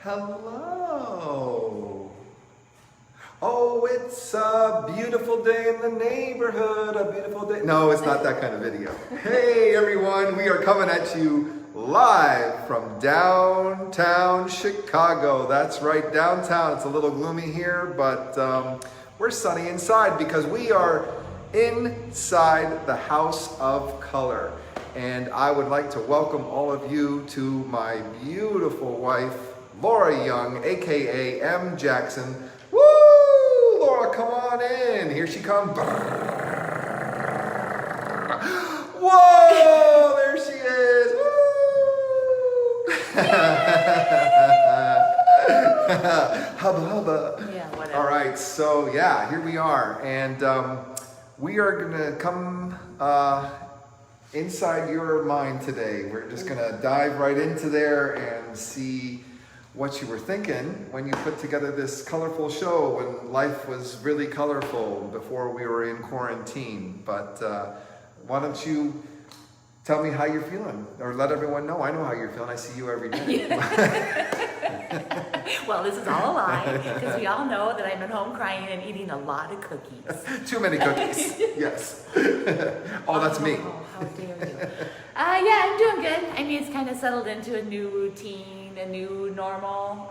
Hello. Oh, it's a beautiful day in the neighborhood, a beautiful day. No, it's not that kind of video. Hey everyone, we are coming at you live from downtown Chicago. That's right, downtown. It's a little gloomy here, but we're sunny inside because we are inside the House of Color. And I would like to welcome all of you to my beautiful wife, Laura Junge, a.k.a. M. Jackson. Woo! Laura, come on in. Here she comes. Whoa! There she is. Woo! Hubba hubba. Yeah, whatever. All right, so yeah, here we are. And we are going to come inside your mind today. We're just going to dive right into there and see what you were thinking when you put together this colorful show when life was really colorful before we were in quarantine. But why don't you tell me how you're feeling, or let everyone know. I know how you're feeling. I see you every day. Well, this is all a lie, because we all know that I'm at home crying and eating a lot of cookies. Too many cookies. Yes. Oh, that's me. Oh, how dare you. Yeah, I'm doing good. I mean, it's kind of settled into a new routine, a new normal.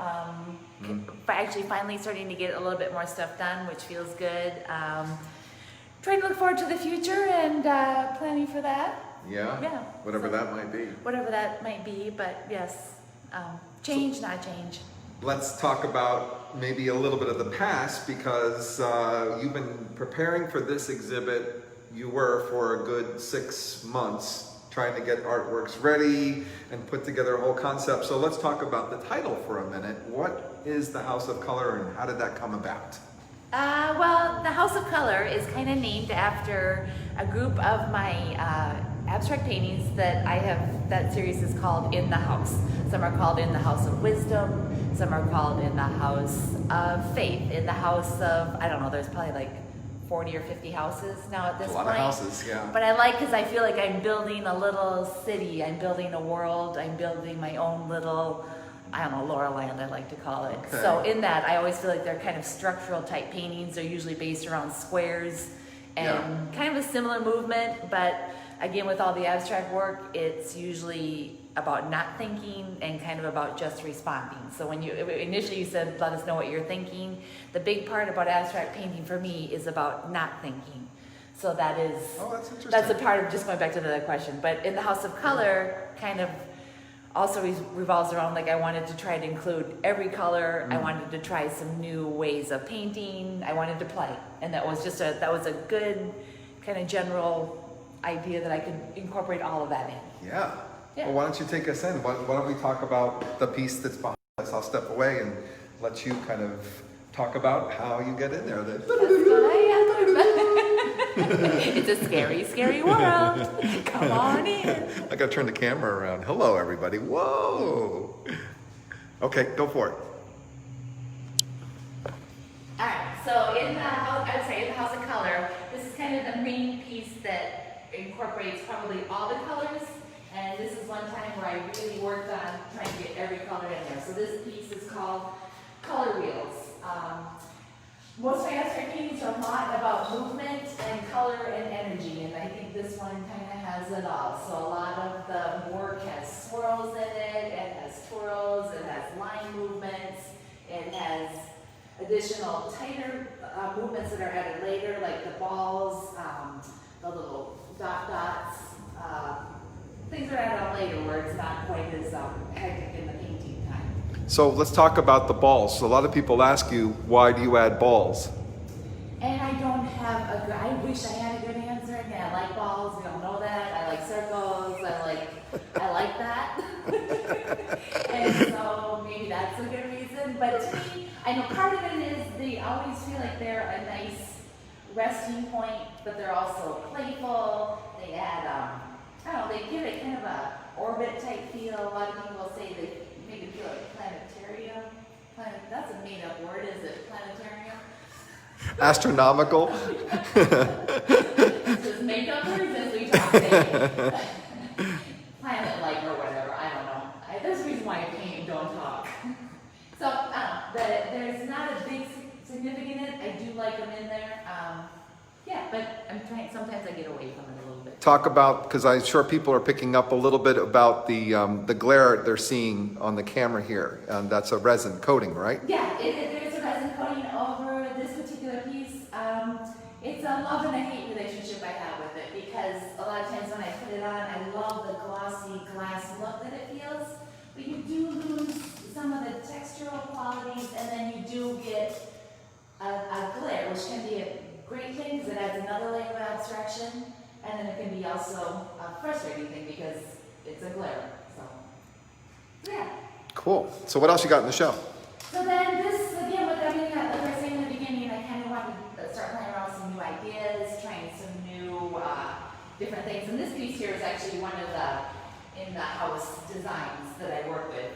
Actually, finally starting to get a little bit more stuff done, which feels good. Trying to look forward to the future and planning for that. Yeah? Yeah. Whatever that might be. Whatever that might be, but yes, change, not change. Let's talk about maybe a little bit of the past, because you've been preparing for this exhibit. You were for a good 6 months trying to get artworks ready and put together a whole concept. So let's talk about the title for a minute. What is the House of Color and how did that come about? Well, the House of Color is kind of named after a group of my abstract paintings that I have. That series is called In the House. Some are called In the House of Wisdom. Some are called In the House of Faith. In the House of, I don't know, there's probably like 40 or 50 houses now at this point. A lot of houses, yeah. But I like, because I feel like I'm building a little city. I'm building a world. I'm building my own little, I don't know, Laura Land, I like to call it. Okay. So in that, I always feel like they're kind of structural type paintings. They're usually based around squares and kind of a similar movement. But again, with all the abstract work, it's usually about not thinking and kind of about just responding. So when you initially you said, let us know what you're thinking, the big part about abstract painting for me is about not thinking. So that is, that's interesting. that's a part of, just going back to the question. But in the House of Color, kind of also revolves around, like, I wanted to try to include every color. I wanted to try some new ways of painting. I wanted to play, and that was just that was a good kind of general idea that I could incorporate all of that in. Yeah. Yeah. Well, why don't you take us in? Why don't we talk about the piece that's behind us? I'll step away and let you kind of talk about how you get in there. That's what I am. It's a scary, scary world. Come on in. I gotta turn the camera around. Hello, everybody. Whoa. Okay, go for it. All right. So in the house, I would say in the House of Color, this is kind of the main piece that incorporates probably all the colors. And this is one time where I really worked on trying to get every color in there. So this piece is called Color Wheels. Most of my abstract paintings are a lot about movement and color and energy, and I think this one kind of has it all. So a lot of the work has swirls in it, it has twirls, it has line movements, it has additional tighter movements that are added later, like the balls, the little dots. Things are added on later where it's not quite as hectic in the painting time. So let's talk about the balls. So a lot of people ask you, why do you add balls? And I don't have a good, I wish I had a good answer. And I like balls, you don't know that. I like circles, I like that. And so maybe that's a good reason. But to me, I know part of it is they always feel like they're a nice resting point, but they're also playful. They add, I don't know, they give it kind of a orbit type feel. A lot of people say they make it feel like planetarium. That's a made up word, is it? Planetarium? Astronomical. Just make up words as we talk today. Planet like or whatever, I don't know. There's a reason why I paint and don't talk. sometimes I get away from it a little bit. Talk about, because I'm sure people are picking up a little bit about the glare they're seeing on the camera here. That's a resin coating, right? Yeah, there's a resin coating over this particular piece. It's a love and a hate relationship I have with it, because a lot of times when I put it on, I love the glossy glass look that it feels, but you do lose some of the textural qualities, and then you do get a glare, which can be a great thing because it adds another layer of abstraction, and then it can be also a frustrating thing because it's a glare. So, yeah. Cool. So what else you got in the show? So then this, again, with everything that, like I was saying in the beginning, I kind of wanted to start playing around with some new ideas, trying some new different things. And this piece here is actually one of the in-the-house designs that I work with.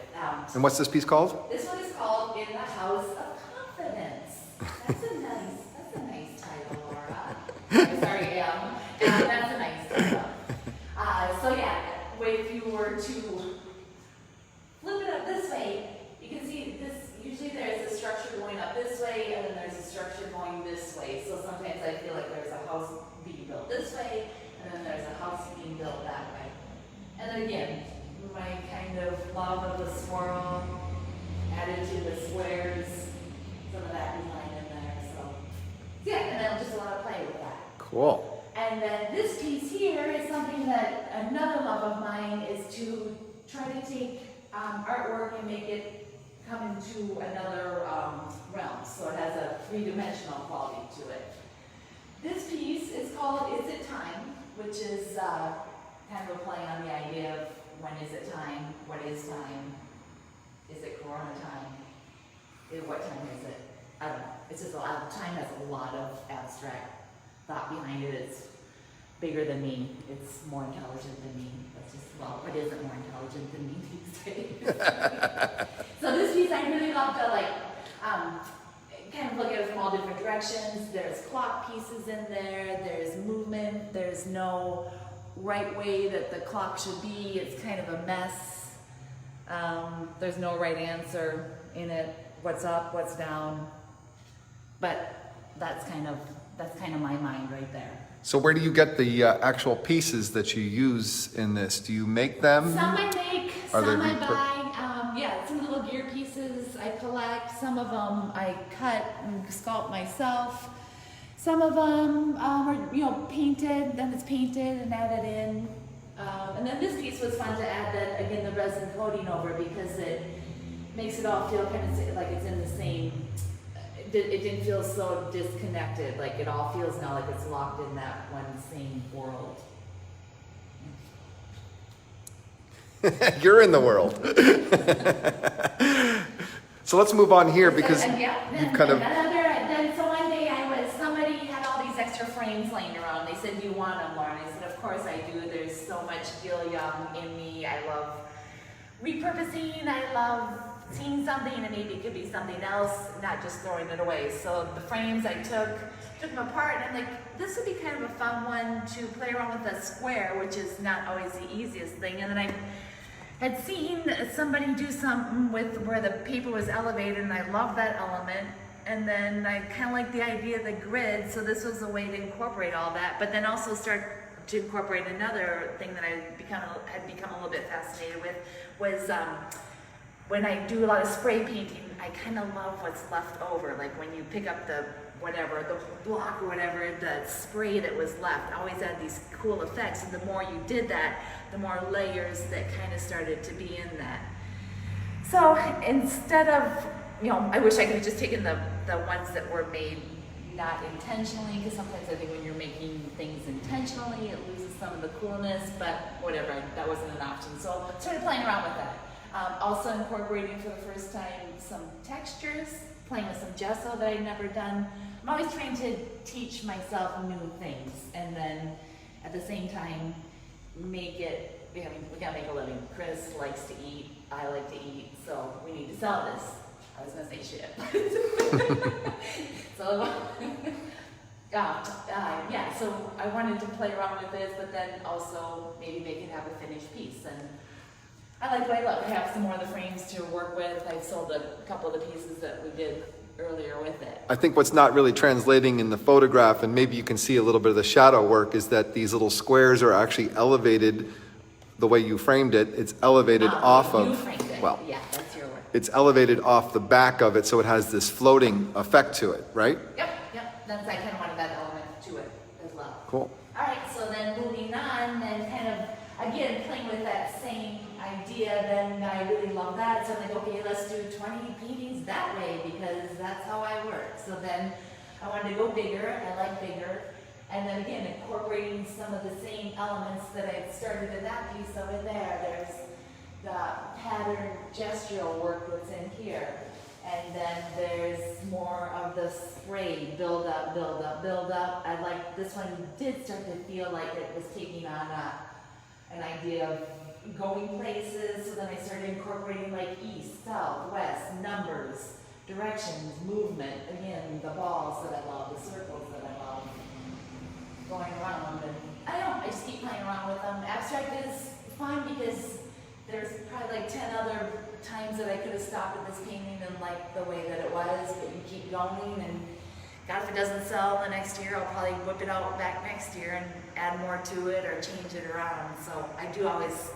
And what's this piece called? This one is called In the House of Confidence. That's a nice title, Laura. Sorry, that's a nice title. So yeah, if you were to flip it up this way, you can see this, usually there's a structure going up this way, and then there's a structure going this way. So sometimes I feel like there's a house being built this way, and then there's a house being built that way. And then again, my kind of love of the swirl added to the squares, some of that design in there. So yeah, and then just a lot of play with that. Cool. And then this piece here is something that another love of mine is to try to take artwork and make it come into another realm. So it has a three-dimensional quality to it. This piece is called Is It Time, which is kind of a play on the idea of when is it time, what is time, is it Corona time, what time is it? I don't know. It's just time has a lot of abstract thought behind it. It's bigger than me. It's more intelligent than me. That's just, well, it isn't more intelligent than me these days. So this piece I really love to kind of look at it from all different directions. There's clock pieces in there. There's movement. There's no right way that the clock should be. It's kind of a mess. There's no right answer in it. What's up, what's down. But that's kind of my mind right there. So where do you get the actual pieces that you use in this? Do you make them? Some I make, Are some they I buy. Yeah, some little gear pieces I collect. Some of them I cut and sculpt myself. Some of them are, painted. Then it's painted and added in. And then this piece was fun to add the resin coating over, because it makes it all feel kind of like it's in the same. It didn't feel so disconnected. Like it all feels now like it's locked in that one same world. You're in the world. So let's move on here, because you've kind of. So one day somebody had all these extra frames laying around. They said, "Do you want them, Laura?" And I said, "Of course I do. There's so much Gil Young in me. I love repurposing. I love seeing something and maybe it could be something else, not just throwing it away." So the frames I took them apart, and I'm like, this would be kind of a fun one to play around with a square, which is not always the easiest thing. And then I had seen somebody do something with where the paper was elevated, and I love that element. And then I kind of like the idea of the grid, so this was a way to incorporate all that, but then also start to incorporate another thing that I had become a little bit fascinated with was when I do a lot of spray painting, I kind of love what's left over. Like when you pick up the block or whatever, the spray that was left always had these cool effects. And the more you did that, the more layers that kind of started to be in that. So instead of, I wish I could have just taken the ones that were made not intentionally, because sometimes I think when you're making things intentionally, it loses some of the coolness, but whatever, that wasn't an option. So I started playing around with that. Also incorporating for the first time some textures, playing with some gesso that I'd never done. I'm always trying to teach myself new things, and then at the same time make it, we gotta make a living. Chris likes to eat, I like to eat, so we need to sell this. I was gonna say shit. So so I wanted to play around with this, but then also maybe make it have a finished piece. And I like what I love. I have some more of the frames to work with. I've sold a couple of the pieces that we did earlier with it. I think what's not really translating in the photograph, and maybe you can see a little bit of the shadow work, is that these little squares are actually elevated the way you framed it. It's elevated off You of, framed it. well, Yeah, that's your work. it's elevated off the back of it, so it has this floating effect to it, right? Yep. I kind of wanted that element to it as well. Cool. All right, so then moving on, then kind of, again, playing with that same idea, then I really love that. So I'm like, okay, let's do 20 paintings that way because that's how I work. So then I wanted to go bigger. I like bigger. And then again, incorporating some of the same elements that I started in that piece over there. There's the pattern gestural work that's in here. And then there's more of the spray, build up, build up, build up. I like this one did start to feel like it was taking on an idea of going places. So then I started incorporating like east, south, west, numbers, directions, movement. Again, the balls that I love, the circles that I love. Going around, and I don't know, I just keep playing around with them. Abstract is fun because there's probably like 10 other times that I could have stopped at this painting and liked the way that it was, but you keep going, and God, if it doesn't sell the next year, I'll probably whip it out back next year and add more to it or change it around. So I do always,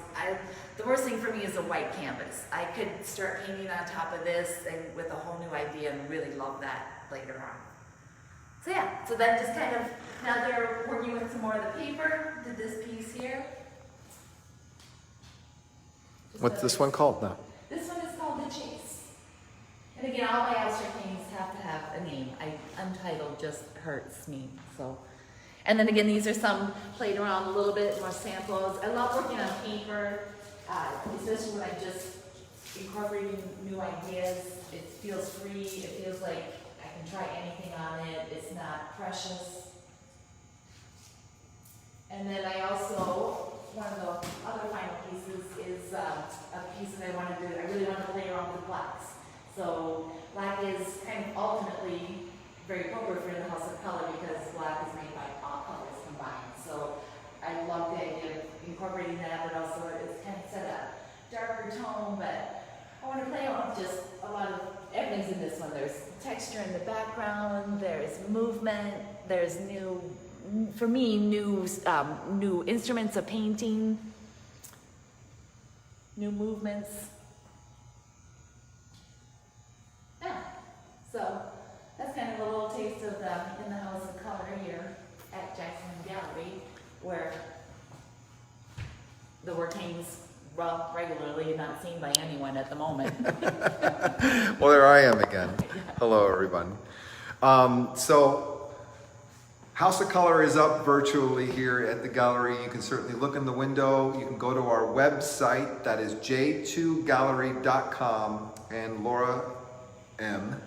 the worst thing for me is a white canvas. I could start painting on top of this and with a whole new idea and really love that later on. So yeah, so then just kind of, now they're working with some more of the paper, did this piece here. What's this one called now? This one is called The Chase. And again, all my abstract paintings have to have a name. Untitled just hurts me, so. And then again, these are some played around a little bit, more samples. I love working on paper, especially when I'm just incorporating new ideas. It feels free, it feels like I can try anything on it. It's not precious. And then I also, one of the other final pieces is a piece that I really wanted to play around with blacks. So black is kind of ultimately very appropriate for the House of Color because black is made by all colors combined. So I love the idea of incorporating that, but also it's kind of set a darker tone, but I want to play around with just a lot of everything's in this one. There's texture in the background, there's movement, there's new, for me, new instruments of painting, new movements. Yeah, so that's kind of a little taste of the in the House of Color here at Jackson Gallery, where the work hangs regularly and not seen by anyone at the moment. Well, there I am again. Hello, everyone. So House of Color is up virtually here at the gallery. You can certainly look in the window. You can go to our website, that is j2gallery.com, and Laura M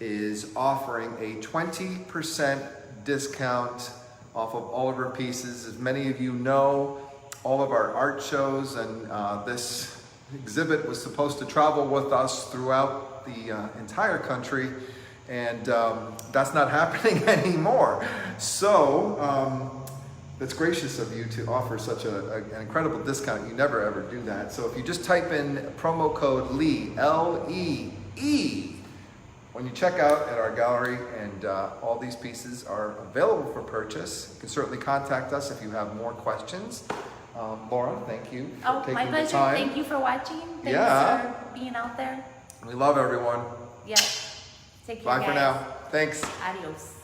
is offering a 20% discount off of all of her pieces. As many of you know, all of our art shows and this exhibit was supposed to travel with us throughout the entire country, and that's not happening anymore. So it's gracious of you to offer such an incredible discount. You never ever do that. So if you just type in promo code LEE, L-E-E, when you check out at our gallery, and all these pieces are available for purchase. You can certainly contact us if you have more questions. Laura, thank you for taking my the pleasure. time. Thank you for watching. Thanks for being out there. We love everyone. Yeah. Take care, Bye guys. for now. Thanks. Adios.